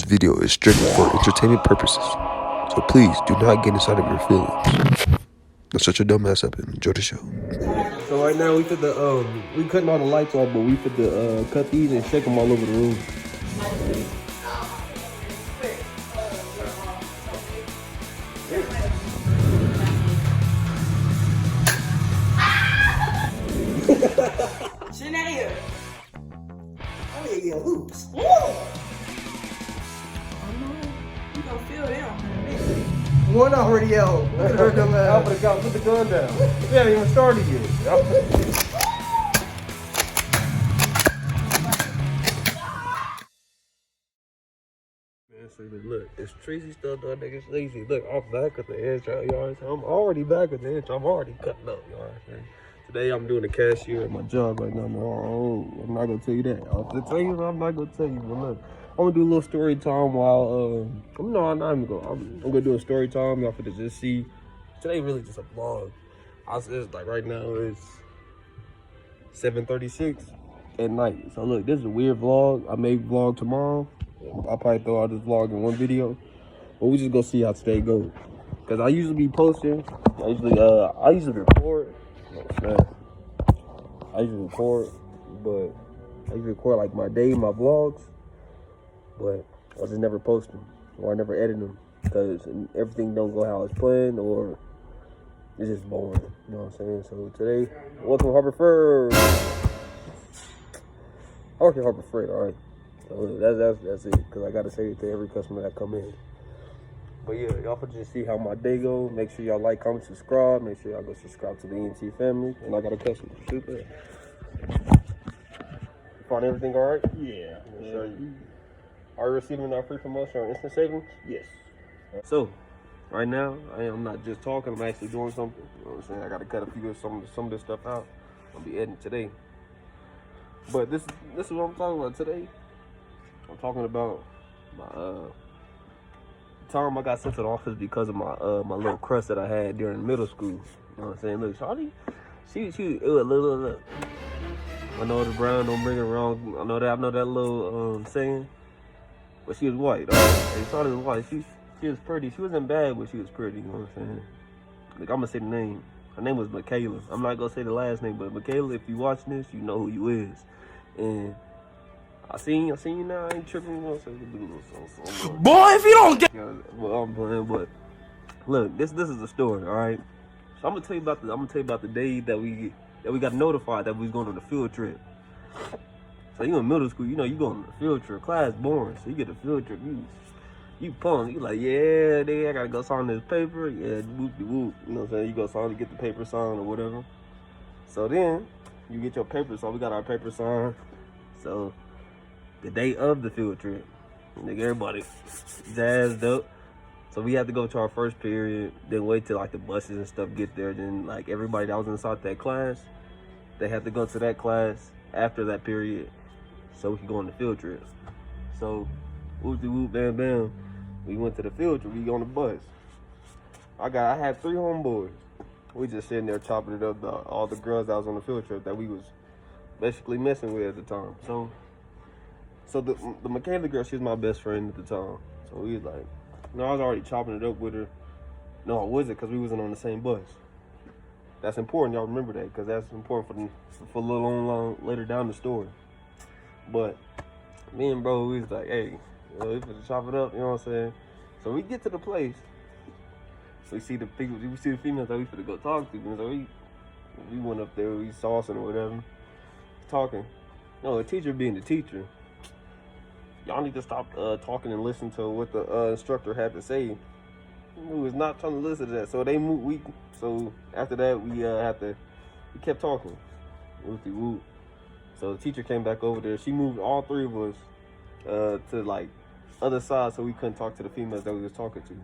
video is strictly for entertainment purposes, so please do not get inside of your feelings. Now shut your dumb ass up and enjoy the show. So right now we cutting all the lights off, but we cut these and shake them all over the room. Shania. Oh yeah, yeah, hoops. Woo! You gonna feel them. One already out. Look at her dumb ass. Put the gun down. We haven't even started yet. Man, so look, it's Tracy still doing niggas lazy. Look, I'm back at the edge, y'all. I'm already back at the edge. I'm already cutting up, y'all. Today I'm doing the cashier at my job right now. I'm not gonna tell you that. I'm not gonna tell you, but look, I'm gonna do a little story time while I'm gonna do a story time. Y'all finna just see. Today really just a vlog. It's like right now it's 7:36 at night. So look, this is a weird vlog. I may vlog tomorrow. I'll probably throw out this vlog in one video, but we just gonna see how today goes. Cause I usually be posting. I usually record. I usually record like my day, my vlogs, but I just never post them or I never edit them because everything don't go how it's planned or it's just boring. You know what I'm saying? So today, welcome to Harbor Freight. I work at Harbor Freight, all right. So that's it, because I gotta say it to every customer that come in. But yeah, y'all can just see how my day go. Make sure y'all like, comment, subscribe. Make sure y'all go subscribe to the ENT family. And I got a customer. Super. Find everything all right? Yeah. So, are you receiving our free promotion on instant savings? Yes. So, right now, I'm not just talking. I'm actually doing something. You know what I'm saying? I got to cut a few of some of this stuff out. I'll be editing today. But this is what I'm talking about today. I'm talking about my time I got sent to the office because of my my little crush that I had during middle school. You know what I'm saying? Look, Shawty, she look. I know the brown don't bring it wrong. I know that little saying. But she was white. Shawty was white. She was pretty. She wasn't bad, but she was pretty. You know what I'm saying? Like, I'm gonna say the name. Her name was Michaela. I'm not gonna say the last name, but Michaela, if you watching this, you know who you is. And I seen you now. I ain't tripping. You know what I'm saying? Boy, if you don't get Well, I'm playing, but look, this is the story, all right. So I'm gonna tell you about the day that we got notified that we was going on a field trip. So you in middle school, you know you going on a field trip. Class boring, so you get a field trip. You pumped. You like, yeah, I gotta go sign this paper. Yeah, whoop de whoop. You know what I'm saying? You go sign to get the paper signed or whatever. So then you get your paper. So we got our paper signed. So the day of the field trip, nigga, everybody jazzed up. So we had to go to our first period, then wait till like the buses and stuff get there. Then like everybody that was inside that class, they had to go to that class after that period so we could go on the field trip. So whoop de whoop, bam bam, we went to the field trip. We on the bus. I had 3 homeboys. We just sitting there chopping it up. All the girls that was on the field trip that we was basically messing with at the time. So the Michaela girl, she was my best friend at the time. So we was like, I was already chopping it up with her. No, I wasn't, because we wasn't on the same bus. That's important, y'all remember that, because that's important for a little on later down the story. But me and bro, we was like, hey, we finna chop it up, you know what I'm saying? So we get to the place. We see the females that we finna go talk to. So we went up there, we saucing or whatever, talking. No, the teacher being the teacher. Y'all need to stop talking and listen to what the instructor had to say. We was not trying to listen to that. So they moved. So after that, we kept talking. Whoopty whoop. So the teacher came back over there. She moved all 3 of us to like other side, so we couldn't talk to the females that we was talking to.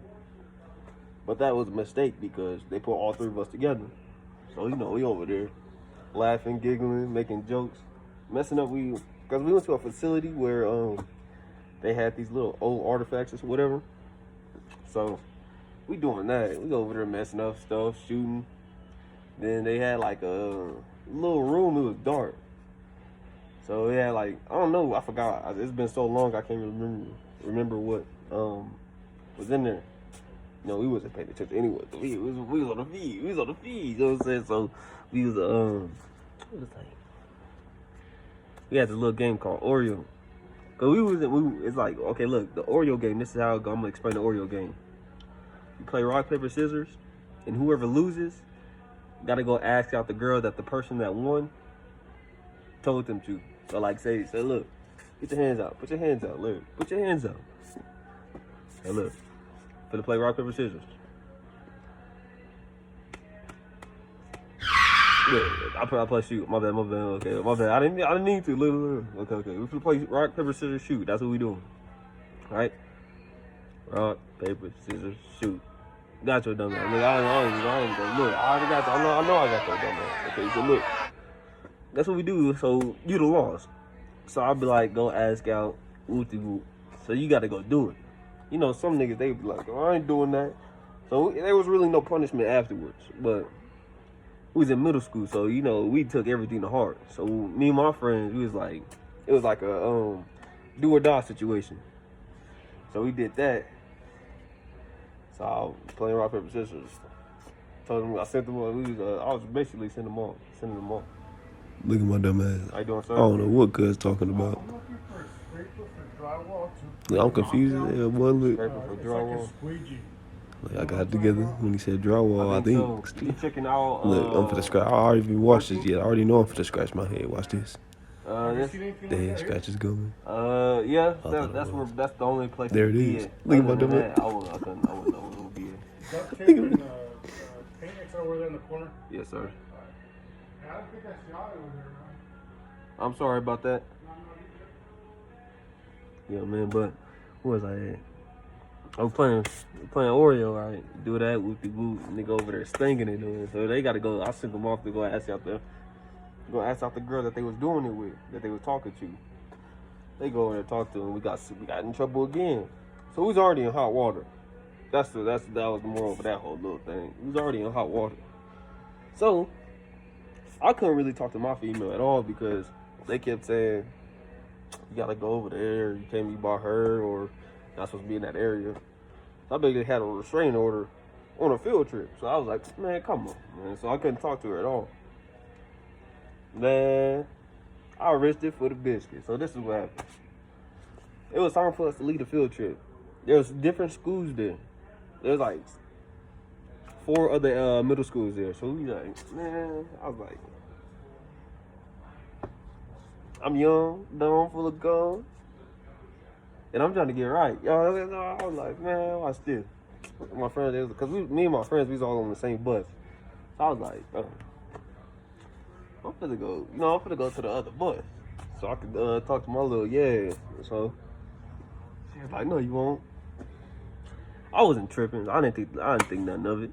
But that was a mistake because they put all 3 of us together. So you know, we over there laughing, giggling, making jokes, messing up. Because we went to a facility where they had these little old artifacts or whatever. So we doing that. We over there messing up stuff, shooting. Then they had like a little room. It was dark. So it had like, I don't know, I forgot. It's been so long I can't remember. remember what was in there. You know, we wasn't paying attention anyway. We was on the feed. We was on the feed. You know what I'm saying? So we was what was that? We had this little game called Oreo. Cause it's like, okay, look, the Oreo game. This is how I'm gonna explain the Oreo game. You play rock paper scissors, and whoever loses, gotta go ask out the girl that the person that won told them to. So like, say, look, get your hands out. Put your hands out. Look, put your hands out. Hey, look, finna play rock paper scissors. Yeah, I play shoot. My bad. Okay, my bad. I didn't mean to. Look. Okay. We finna play rock paper scissors shoot. That's what we doing. All right. Rock paper scissors shoot. Got your dumb ass. Look, I ain't gonna look. I already got. I know I got your dumb ass. Okay, so look. That's what we do. So you the lost. So I'll be like, go ask out. Whoop. So you gotta go do it. You know, some niggas they be like, oh, I ain't doing that. So there was really no punishment afterwards, but. We was in middle school, so you know we took everything to heart. So me and my friends, it was like a do or die situation. So we did that. So I was playing rock paper scissors. Told them I sent them all. I was basically sending them all. Look at my dumb ass. How you doing, sir? I don't know what cuz talking about. I'm looking for a scraper for drywall too. Look, I'm confused. Yeah, boy, look. Scraper for It's drywall. like a squeegee. Like, I got it together when he said drywall. I think. So. You checking out? Look, I'm finna scratch. I already even watched this yet. I already know I'm finna scratch my head. Watch this. This, See anything The like head that? scratch is going. yeah, thought that's the only place. There it be is. at. Look at my Other than dumb that, I wouldn't be at. Duct tape and paint mix over there in the corner. Yes, sir. I don't think I saw it over there, man. I'm sorry about that. Yeah, man, but where was I at? I was playing Oreo, right? Do that, whoopie whoop, nigga over there stinging it, dude. So they gotta go. I sent them off to go ask out the girl that they was doing it with, that they was talking to. They go over there and talk to them. We got in trouble again. So we was already in hot water. That was the moral of that whole little thing. We was already in hot water. So I couldn't really talk to my female at all because they kept saying, you gotta go over there, you can't be by her, or not supposed to be in that area. So I basically had a restraining order on a field trip. So I was like, man, come on, man. So I couldn't talk to her at all. Man, I risked it for the biscuit. So this is what happened. It was time for us to leave the field trip. There was different schools there. There's like 4 other middle schools there. So we like, man, I was like, I'm young, dumb, full of guns, and I'm trying to get right. Y'all, I was like, man, watch this. My friends, because me and my friends, we was all on the same bus. So I was like, I'm finna go to the other bus so I could talk to my little So she was like, no, you won't. I wasn't tripping. I didn't think nothing of it.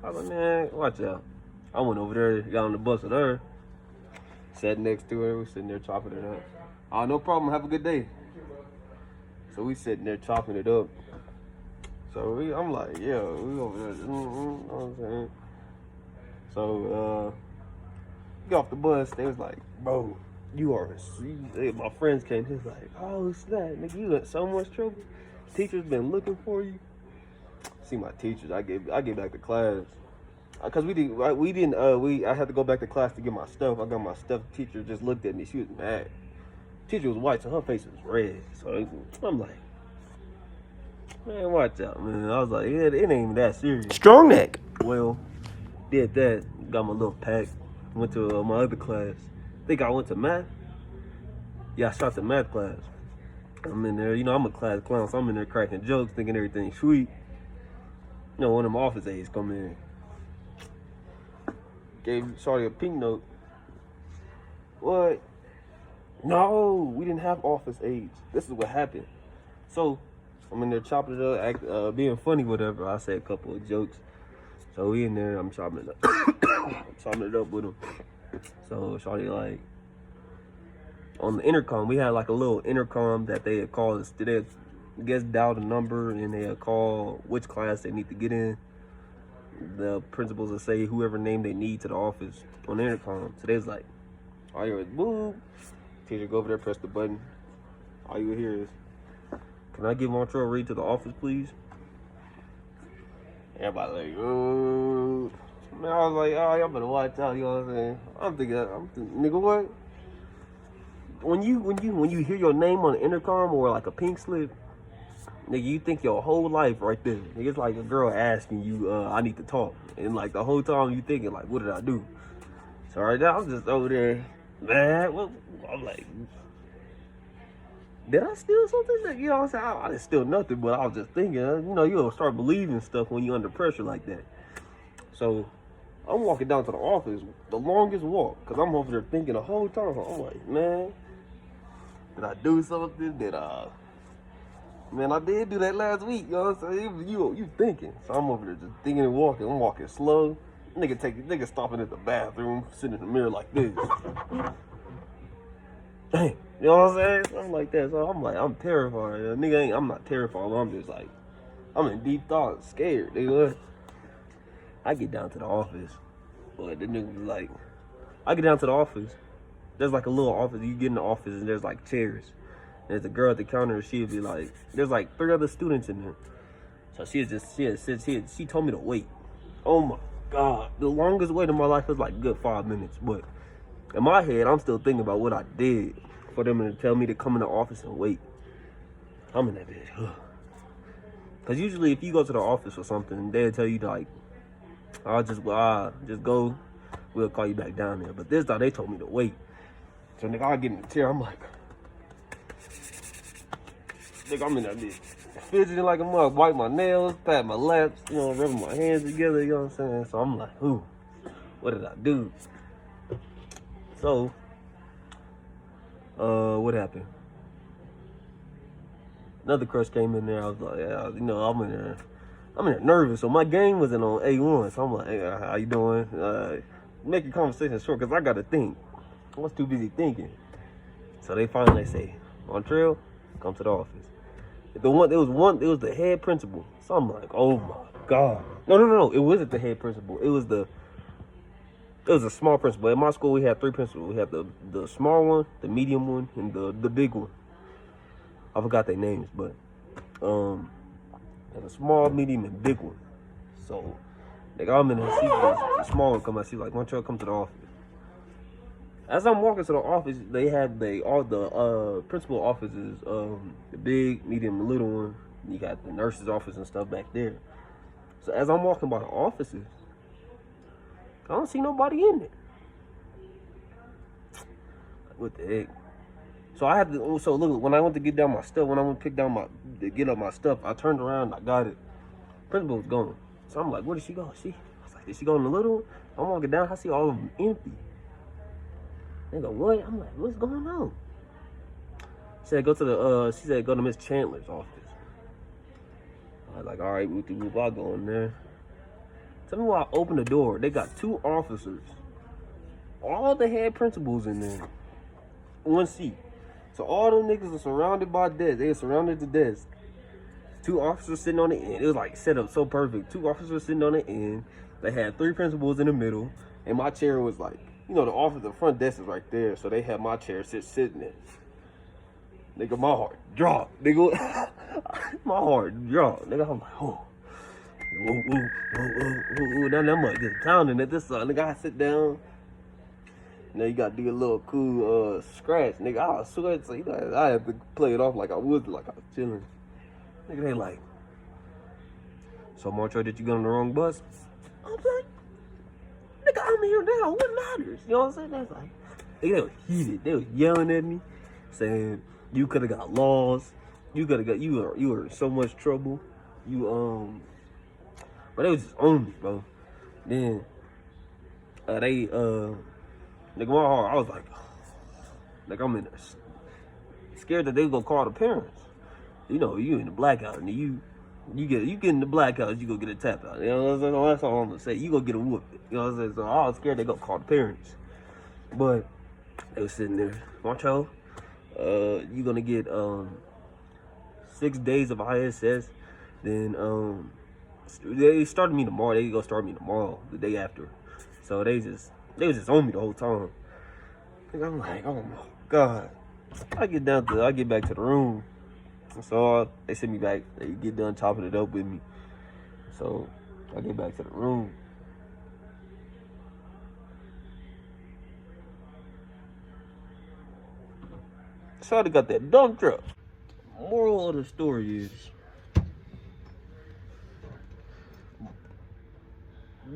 I was like, man, watch out. I went over there, got on the bus with her. Sat next to her, we sitting there chopping it up. Oh, no problem, have a good day. So we sitting there chopping it up. So I'm like, yeah, we over there, you know what I'm saying? So, get off the bus, they was like, bro, my friends came, he was like, oh snap, nigga, you in so much trouble. Teacher's been looking for you. See my teachers, I get back to class. Cause I had to go back to class to get my stuff. I got my stuff. The teacher just looked at me. She was mad. Teacher was white, so her face was red. So I'm like, man, watch out, man. I was like, yeah, it ain't even that serious. Strong neck. Well, did that. Got my little pack. Went to my other class. Think I went to math. Yeah, I shot the math class. I'm in there. You know, I'm a class clown, so I'm in there cracking jokes, thinking everything's sweet. You know, one of them office aides come in. Gave Shawty a pink note. What? No, we didn't have office aides. This is what happened. So, I'm in there chopping it up, being funny, whatever. I said a couple of jokes. So we in there, I'm chopping it up. Chopping it up with him. So Shawty like, on the intercom, we had like a little intercom that they had called us. They had, I guess, dial the number and they had call which class they need to get in. The principals will say whoever name they need to the office on the intercom. So they was like, all you hear is boom. Teacher go over there, press the button. All you hear is can I get Montreal Reed to the office, please? Everybody like, oh. Man, I was like, oh, y'all better watch out, you know what I'm saying? I'm thinking, nigga, what? When you hear your name on the intercom or like a pink slip, nigga, you think your whole life right there. Nigga, it's like a girl asking you, I need to talk. And like the whole time you thinking like, what did I do? So right now I'm just over there, man. I'm like, did I steal something? You know what I'm saying? I didn't steal nothing, but I was just thinking, you know, you'll start believing stuff when you're under pressure like that. So I'm walking down to the office, the longest walk, because I'm over there thinking the whole time. I'm like, man, did I do something? Man, I did do that last week, you know what I'm saying? You thinking. So I'm over there just thinking and walking. I'm walking slow. Nigga stopping at the bathroom, sitting in the mirror like this. Dang, you know what I'm saying? Something like that. So I'm like, I'm terrified. I'm not terrified. I'm just like, I'm in deep thought, scared, nigga. I get down to the office, but the nigga was like, I get down to the office. There's like a little office. You get in the office and there's like chairs. There's a girl at the counter. She'd be like, there's like 3 other students in there. So she told me to wait. Oh my God. The longest wait in my life was like a good 5 minutes. But in my head, I'm still thinking about what I did for them to tell me to come in the office and wait. I'm in that bitch. Because usually if you go to the office for something, they'll tell you like, just go. We'll call you back down there. But this time they told me to wait. So nigga, I get in the chair. I'm like, nigga, I'm in that bitch fidgeting like a mug, wipe my nails, pat my laps, you know, rubbing my hands together, you know what I'm saying? So I'm like, ooh, what did I do? So, what happened? Another crush came in there. I was like, yeah, you know, I'm in there nervous. So my game wasn't on A1. So I'm like, hey, how you doing? Make a conversation short, because I got to think. I was too busy thinking. So they finally say, Montreal, come to the office. It was the head principal. So I'm like, oh my God. No. It wasn't the head principal. It was a small principal. At my school, we had 3 principals. We had the small one, the medium one, and the big one. I forgot their names, but there's a small, medium, and big one. So, nigga, I'm in there. The small one come out. She's like, Montreal, come to the office. As I'm walking to the office, they had all the principal offices, the big, medium, and little one. You got the nurse's office and stuff back there. So as I'm walking by the offices, I don't see nobody in there. Like, what the heck? So I had to. So look, when I went to get down my stuff, when I went to get up my stuff, I turned around, I got it. Principal was gone. So I'm like, where did she go? I was like, did she go in the little one? I'm walking down, I see all of them empty. They go, what? I'm like, what's going on? She said, go to Miss Chandler's office. I was like, all right, I'll go in there. Tell me why I opened the door. They got 2 officers. All the head principals in there. 1 seat. So all them niggas are surrounded by desks. They are surrounded the desk. 2 officers sitting on the end. It was like set up so perfect. 2 officers sitting on the end. They had 3 principals in the middle. And my chair was like, you know, the front desk is right there, so they had my chair sitting there. Nigga, my heart dropped. Nigga, my heart dropped. Nigga, I'm like, oh. Ooh. Now that much just pounding at this side. Nigga, I sit down. Now you gotta do a little cool scratch. Nigga, I sweat, so you know, I have to play it off like I was chilling. Nigga, they like, so Montreal, did you get on the wrong bus? I'm like, nigga, I'm here now. What matters? You know what I'm saying? That's like, they were heated. They was yelling at me, saying you could have got lost. You were in so much trouble. But they was just on me, bro. Then nigga, my heart, I was like I'm in there, scared that they was gonna call the parents. You know, you in the blackout, and you get in the blackout, you go get a tap out. You know what I'm saying? That's all I'm gonna say. You go get a whoop. You know what I'm saying? So I was scared they gonna call the parents. But they was sitting there, Montreal, you gonna get 6 days of ISS. Then they started me tomorrow. They gonna start me tomorrow, the day after. So they was just on me the whole time. I'm like, oh my God. I get back to the room. So they sent me back. They get done chopping it up with me. So I get back to the room. Shawty got that dump truck. Moral of the story is,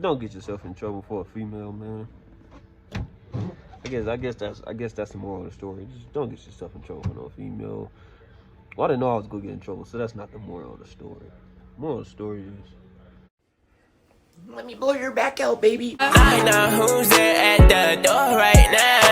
don't get yourself in trouble for a female, man. I guess that's the moral of the story. Just don't get yourself in trouble for no female. Well, I didn't know I was gonna get in trouble, so that's not the moral of the story. Moral of the story is, Let me blow your back out, baby. I know who's there at the door right now.